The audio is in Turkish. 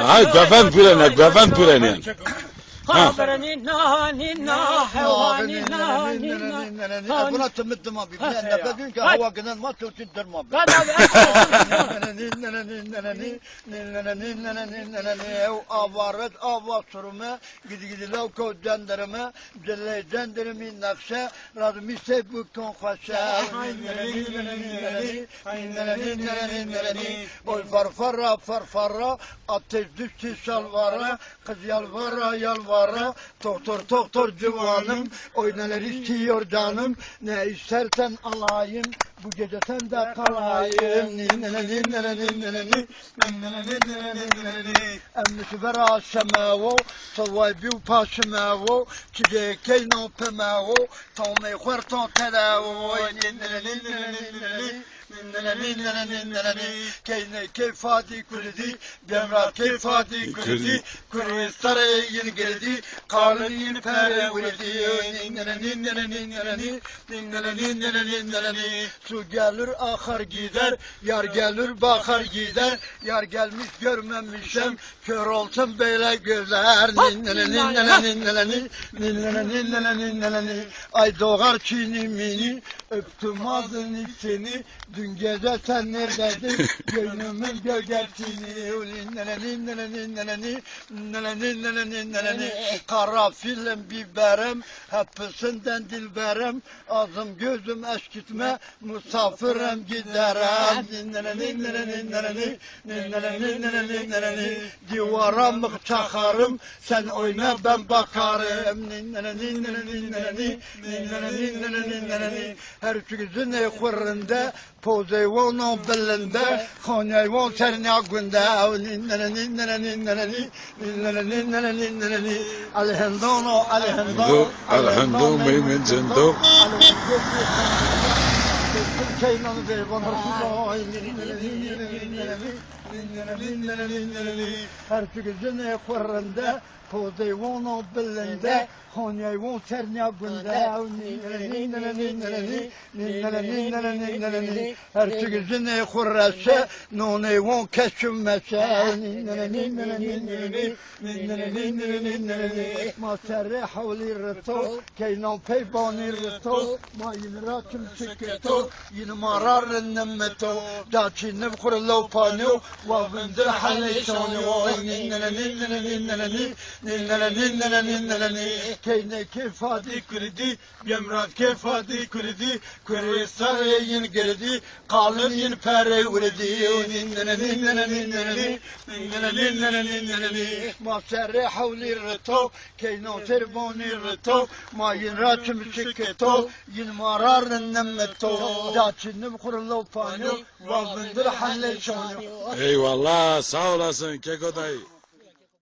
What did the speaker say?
Hayır, göfen pürene, göfen pürene. خابرني ناني نا حواني ناني نا buna tımıttım abi. Ben de dedim ki hava giden ma tırtırdım abi. Avaret ava sürme gidi lav ko denderime delle denderimi nakşe radmi se bu kon khaşa oy farfara ateş düştü şalvara kız yalvara yalvara doktor civanım oy neler istiyor canım ne istersen alayım bu gece sen de kalayım emnisi vera semavo savaybi pasmavo çide keyno pemavo tome khuerton tedavo keyne kefadi kurdi demra kefadi kurdi kuri saraya yeni geldi kalın yeni pere vurdi su gelir akar gider yar gelir bakar gider yar gelmiş görmemişim kör olsun böyle gözler ay doğar çini mini öptüm ağzını seni dün gece sen neredeydin gönlümün gölgesini kara film biberim hepsinden dilberim ağzım gözüm eşkitme misafirim giderim divara mık çakarım sen oyna ben bakarım her türlü kurrunda pozeyvonun belinde konyayvon serine günde alhamdulillah Alhamdulillah mümin cendo. her türlü kurrunda pozeyvonun belinde konyayvon serine günde her türlü kurrası nonayvon keşümmese masarre havli rıto keynan peybani rıto ma yinraçım çıkıto yine mararın meto daçinim kurulav pano vavındır halleşoni keyne kefadi kurdi yemrat kefadi kurdi kuri saraya yeni geldi kalın yeni pere vurdi masarre havli rıto keynan peybani rıto ma yinraçım çıkıto yine mararın meto daçinim kurulav pano vavındır halleşoni Eyvallah, sağ olasın Keko dayı.